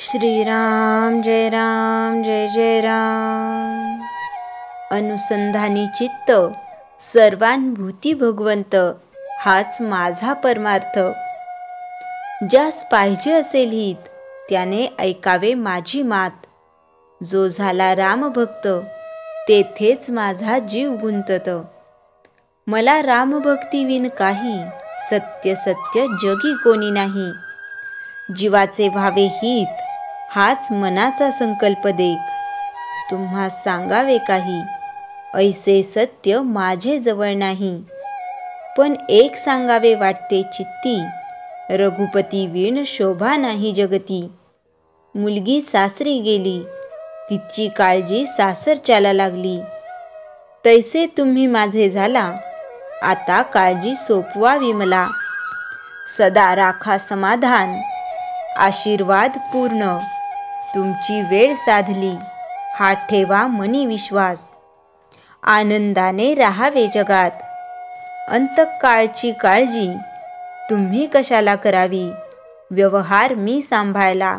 श्रीराम जय राम जय जय राम। अनुसंधानी चित्त सर्वानुभूती भगवंत, हाच माझा परमार्थ। ज्यास पाहिजे असेल हित, त्याने ऐकावे माझी मात। जो झाला रामभक्त, तेथेच माझा जीव गुंतत। मला रामभक्तीविन काही, सत्य सत्य जगी कोणी नाही। जीवाचे व्हावे हित, हाच मनाचा संकल्प देख। तुम्हा सांगावे काही, ऐसे सत्य माझे जवळ नाही। पण एक सांगावे वाटते चित्ती, रघुपती विण शोभा नाही जगती। मुलगी सासरी गेली, तिची काळजी सासरच्याला लागली। तैसे तुम्ही माझे झाला, आता काळजी सोपवावी मला। सदा राखा समाधान, आशीर्वाद पूर्ण। तुमची वेळ साधली, हा ठेवा मनी विश्वास। आनंदाने राहावे जगात, अंतकाळची काळजी तुम्ही कशाला करावी। व्यवहार मी सांभाळला,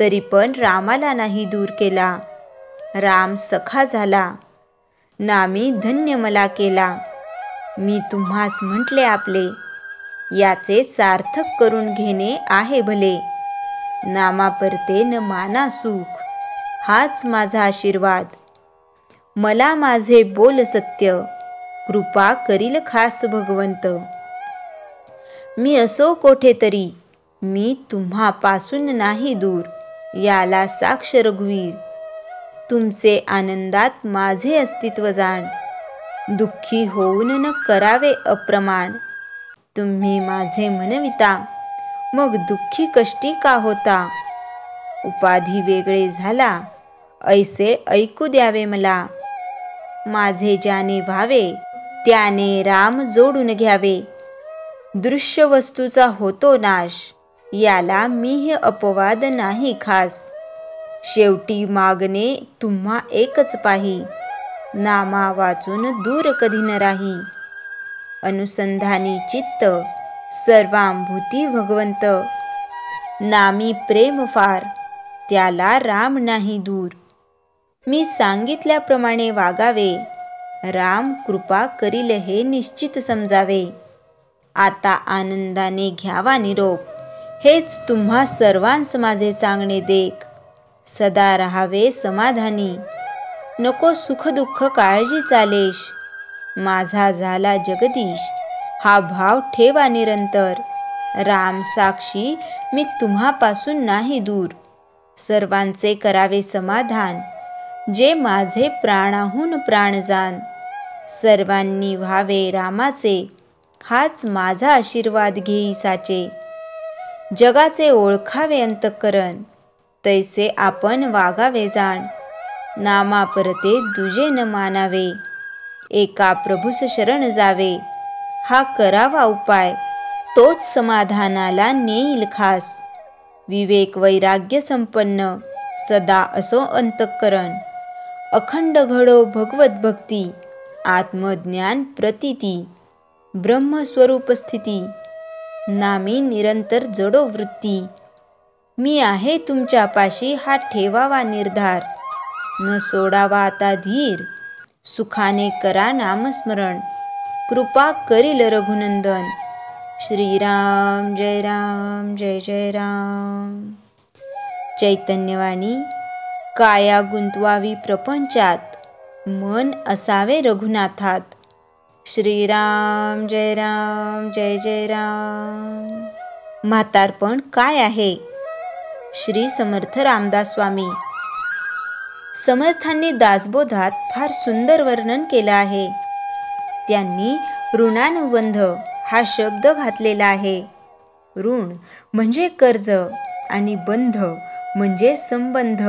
तरी पण रामाला नाही दूर केला। राम सखा झाला, नामी धन्य मला केला। मी तुम्हास म्हटले आपले, याचे सार्थक करून घेणे आहे भले। नामापरते न माना सुख, हाच माझा आशीर्वाद। मला माझे बोल सत्य, कृपा करील खास भगवंत। मी असो कोठेतरी, मी तुम्हापासून नाही दूर। याला साक्ष रघुवीर, तुमचे आनंदात माझे अस्तित्व जाण। दुःखी होऊन न करावे अप्रमाण। तुम्ही माझे म्हणविता, मग दुःखी कष्टी का होता। उपाधी वेगळे झाला, ऐसे ऐकू द्यावे मला। माझे ज्याने व्हावे, त्याने राम जोडून घ्यावे। दृश्य वस्तूचा होतो नाश, याला मीही अपवाद नाही खास। शेवटी मागणे तुम्हा एकच पाही, नामा वाचून दूर कधी न राही। अनुसंधानी चित्त सर्वानुभूती भगवंत, नामी प्रेम फार, त्याला राम नाही दूर। मी सांगितल्याप्रमाणे वागावे, राम कृपा करील हे निश्चित समजावे। आता आनंदाने घ्यावा निरोप, हेच तुम्हा सर्वांस माझे सांगणे देख। सदा राहावे समाधानी, नको सुख दुःख काळजी चालेश। माझा झाला जगदीश, हा भाव ठेवा निरंतर। राम साक्षी, मी तुम्हापासून नाही दूर। सर्वांचे करावे समाधान, जे माझे प्राणाहून प्राण जाण। सर्वांनी व्हावे रामाचे, हाच माझा आशीर्वाद घेई साचे। जगाचे ओळखावे अंतःकरण, तैसे आपण वागावे जाण। नामापरते दुजे न मानावे, एका प्रभूस शरण जावे। हा करावा उपाय, तोच समाधानाला नेईल खास। विवेक वैराग्य संपन्न, सदा असो अंतःकरण। अखंड घडो भगवत भक्ती, आत्मज्ञान प्रतीती। ब्रह्मस्वरूप स्थिती, नामी निरंतर जडो वृत्ती। मी आहे तुमच्या पाशी, हा ठेवावा निर्धार। न सोडावा आता धीर, सुखाने करा नामस्मरण। कृपा करील रघुनंदन, श्रीराम जय राम जय जय राम। चैतन्यवाणी, काया गुंतवावी प्रपंचात, मन असावे रघुनाथात। श्रीराम जय राम जय जय राम। म्हातारपण काय आहे? श्री समर्थ रामदास स्वामी। समर्थांनी दासबोधात फार सुंदर वर्णन केलं आहे। त्यांनी ऋणानुबंध हा शब्द घातलेला आहे। ऋण म्हणजे कर्ज आणि बंध म्हणजे संबंध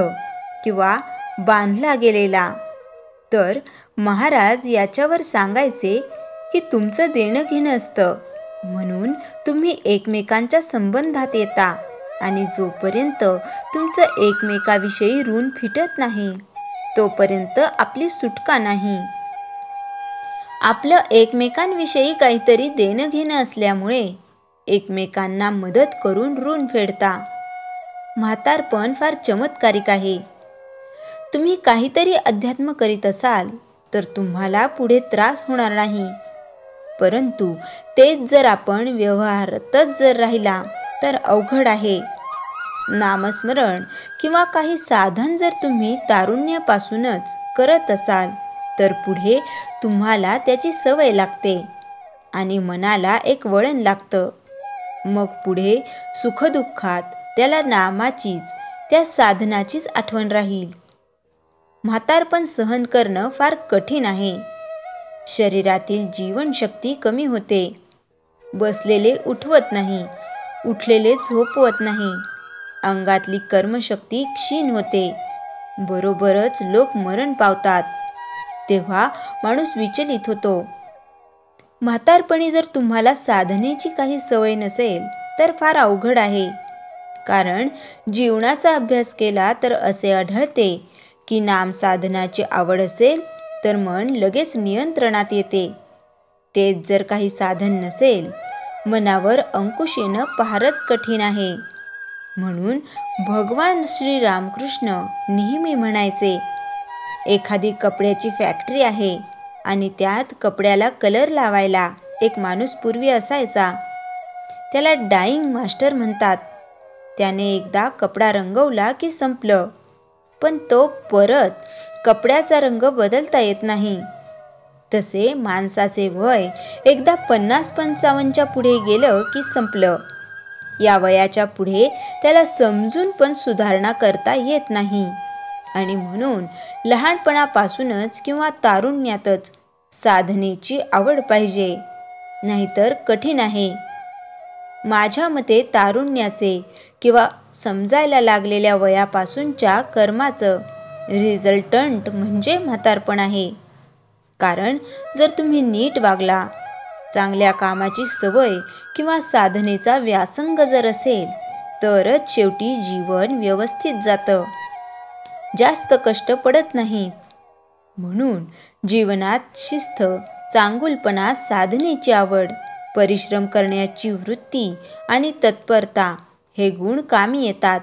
किंवा बांधला गेलेला। तर महाराज याच्यावर सांगायचे की तुमचं देणं घेणं असतं, म्हणून तुम्ही एकमेकांच्या संबंधात येता। आणि जोपर्यंत तुमचं एकमेकाविषयी ऋण फिटत नाही, तोपर्यंत आपली सुटका नाही। आपलं एकमेकांविषयी काहीतरी देणं घेणं असल्यामुळे एकमेकांना मदत करून ऋण फेडता। म्हातारपण फार चमत्कारिक आहे. तुम्ही काहीतरी अध्यात्म करीत असाल तर तुम्हाला पुढे त्रास होणार नाही. परंतु तेच जर आपण व्यवहारातच जर राहिला तर अवघड आहे. नामस्मरण किंवा काही साधन जर तुम्ही तारुण्यापासूनच करत असाल तर पुढे तुम्हाला त्याची सवय लागते आणि मनाला एक वळण लागतं. मग पुढे सुखदुःखात त्याला नामाचीच, त्या साधनाचीच आठवण राहील. म्हातारपण सहन करणं फार कठीण आहे. शरीरातील जीवनशक्ती कमी होते. बसलेले उठवत नाही, उठलेले झोपवत नाही. अंगातली कर्मशक्ती क्षीण होते. बरोबरच लोक मरण पावतात. तेव्हा माणूस विचलित होतो. म्हातारपणी जर तुम्हाला साधनेची काही सवय नसेल तर फार अवघड आहे. कारण जीवनाचा अभ्यास केला तर असे आढळते की नामसाधनाची आवड असेल तर मन लगेच नियंत्रणात येते. तेच जर काही साधन नसेल, मनावर अंकुश येणं फारच कठीण आहे. म्हणून भगवान श्री रामकृष्ण नेहमी म्हणायचे, एखादी कपड्याची फॅक्टरी आहे आणि त्यात कपड्याला कलर लावायला एक माणूस पूर्वी असायचा. त्याला डाईंग मास्टर म्हणतात. त्याने एकदा कपडा रंगवला की संपलं. पण तो परत कपड्याचा रंग बदलता येत नाही. तसे माणसाचे वय एकदा 50-55च्या पुढे गेलं की संपलं. या वयाच्या पुढे त्याला समजून पण सुधारणा करता येत नाही. आणि म्हणून लहानपणापासूनच किंवा तारुण्यातच साधनेची आवड पाहिजे, नाहीतर कठीण आहे. माझ्या मते तारुण्याचे किंवा समजायला लागलेल्या वयापासूनच्या कर्माचं रिझल्टंट म्हणजे म्हातारपण आहे. कारण जर तुम्ही नीट वागला, चांगल्या कामाची सवय किंवा साधनेचा व्यासंग जर असेल तरच शेवटी जीवन व्यवस्थित जातं. जास्त कष्ट पडत नाहीत. म्हणून जीवनात शिस्त, चांगुलपणा, साधनेची आवड, परिश्रम करण्याची वृत्ती आणि तत्परता हे गुण कामी येतात.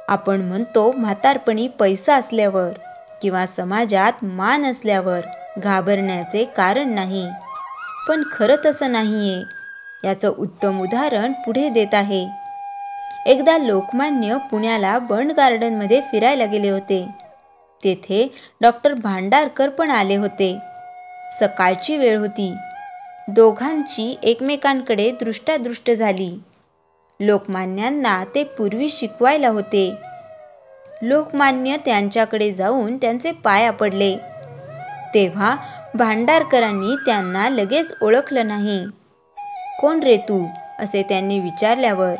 आपण म्हणतो म्हातारपणी पैसा असल्यावर किंवा समाजात मान असल्यावर घाबरण्याचे कारण नाही. पण खरं तसं नाहीये. याचं उत्तम उदाहरण पुढे देत आहे. एकदा लोकमान्य पुण्याला बंड गार्डनमध्ये फिरायला गेले होते. तेथे डॉक्टर भांडारकर पण आले होते. सकाळची वेळ होती. दोघांची एकमेकांकडे दृष्टादृष्ट झाली. लोकमान्यांना ते पूर्वी शिकवायला होते. लोकमान्य त्यांच्याकडे जाऊन त्यांचे पाया पडले. तेव्हा भांडारकरांनी त्यांना लगेच ओळखलं नाही. कोण रे तू, असे त्यांनी विचारल्यावर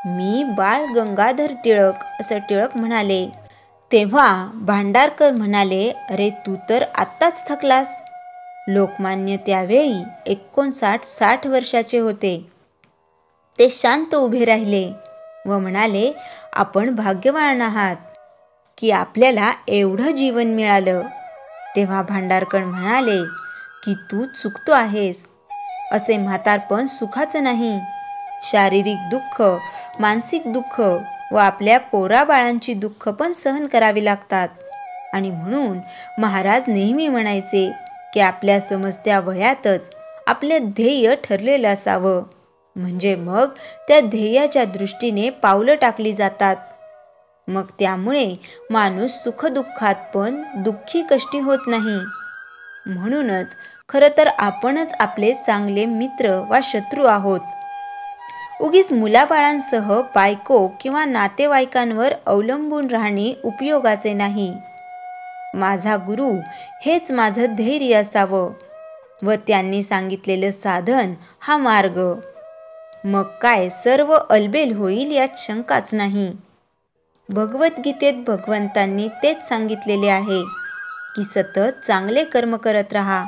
मी बाळ गंगाधर टिळक, असं टिळक म्हणाले. तेव्हा भांडारकर म्हणाले, अरे तू तर आत्ताच थकलास. लोकमान्य त्यावेळी 59-60 वर्षाचे होते. ते शांत उभे राहिले व म्हणाले, आपण भाग्यवान आहात की आपल्याला एवढं जीवन मिळालं. तेव्हा भांडारकर म्हणाले की तू चुकतो आहेस. असे म्हातारपण सुखाचं नाही. शारीरिक दुःख, मानसिक दुःख व आपल्या पोराबाळांची दुःख पण सहन करावी लागतात. आणि म्हणून महाराज नेहमी म्हणायचे की आपल्या समजत्या वयातच आपले ध्येय ठरलेलं असावं. म्हणजे मग त्या ध्येयाच्या दृष्टीने पावलं टाकली जातात. मग त्यामुळे माणूस सुखदुःखात पण दुःखी कष्टी होत नाही. म्हणूनच खरं तर आपणच आपले चांगले मित्र वा शत्रू आहोत. उगीच मुलाबाळांसह बायको किंवा नातेवाईकांवर अवलंबून राहणे उपयोगाचे नाही. माझा गुरु हेच माझं धैर्य असावं व त्यांनी सांगितलेलं साधन हा मार्ग. मग काय सर्व अलबेल होईल यात शंकाच नाही. भगवद्गीतेत भगवंतांनी तेच सांगितलेले आहे की सतत चांगले कर्म करत राहा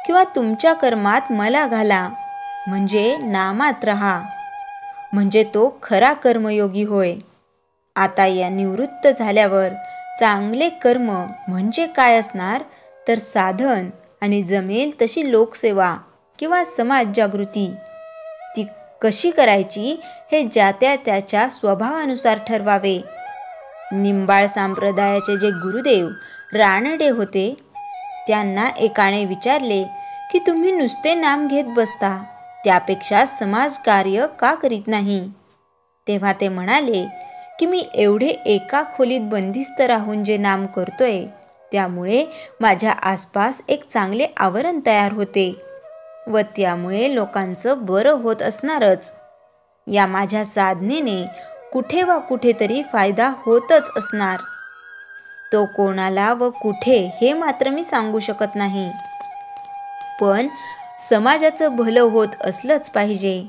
किंवा तुमच्या कर्मात मला घाला, म्हणजे नामात राहा, म्हणजे तो खरा कर्मयोगी होय. आता या निवृत्त झाल्यावर चांगले कर्म म्हणजे काय असणार तर साधन आणि जमेल तशी लोकसेवा किंवा समाज जागृती. ती कशी करायची हे ज्या त्याच्या स्वभावानुसार ठरवावे. निंबाळ संप्रदायाचे जे गुरुदेव रानडे होते, त्यांना एकाने विचारले की तुम्ही नुसते नाम घेत बसता, त्यापेक्षा समाजकार्य का करीत नाही. तेव्हा ते म्हणाले की मी एवढे एका खोलीत बंदिस्त राहून जे नाम करतोय, त्यामुळे माझ्या आसपास एक चांगले आवरण तयार होते व त्यामुळे लोकांचं बरं होत असणारच. या माझ्या साधनेने कुठे वा कुठेतरी फायदा होतच असणार. तो कोणाला व कुठे हे मात्र मी सांगू शकत नाही, पण समाजाचं भलं होत असलंच पाहिजे.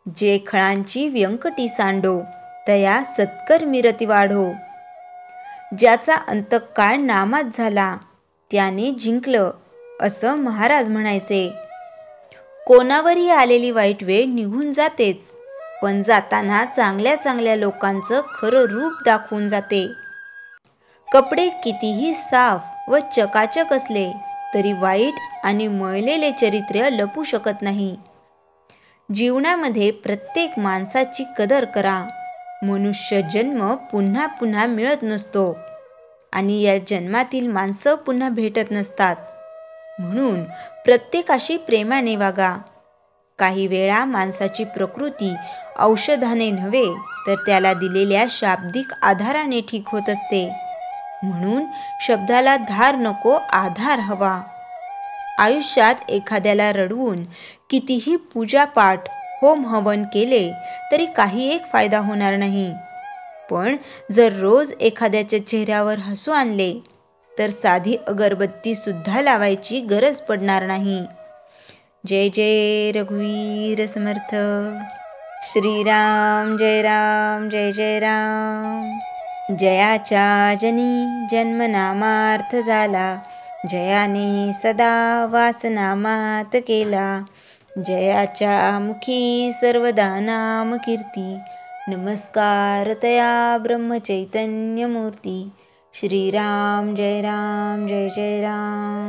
जे खळांची व्यंकटी सांडो, तया सत्कर्मी रती वाढो. ज्याचा अंतकाळ नामात झाला, त्याने जिंकलं, असं महाराज म्हणायचे. कोणावरही आलेली वाईट वेळ निघून जातेच, पण जाताना चांगल्या चांगल्या लोकांचं खरं रूप दाखवून जाते. कपडे कितीही साफ व चकाचक असले तरी वाईट आणि मळलेले चरित्र लपू शकत नाही. जीवनामध्ये प्रत्येक माणसाची कदर करा. मनुष्य जन्म पुन्हा पुन्हा मिळत नसतो आणि या जन्मातील माणसं पुन्हा भेटत नसतात. म्हणून प्रत्येकाशी प्रेमाने वागा. काही वेळा माणसाची प्रकृती औषधाने नव्हे तर त्याला दिलेल्या शाब्दिक आधाराने ठीक होत असते. म्हणून शब्दाला धार नको, आधार हवा. आयुष्यात एखाद्याला रडवून कितीही पूजापाठ होम हवन केले तरी काही एक फायदा होणार नाही. पण जर रोज एखाद्याच्या चेहऱ्यावर हसू आणले तर साधी अगरबत्ती सुद्धा लावायची गरज पडणार नाही. जय जय रघुवीर समर्थ. श्रीराम जय राम जय जय राम. जयाच्या जनी जन्मनामार्थ झाला, जयाने सदा वासनामात केला. जयाच्या मुखी सर्वदा नाम कीर्ती, नमस्कार तया ब्रह्मचैतन्य मूर्ती. श्रीराम जय राम जय जय राम.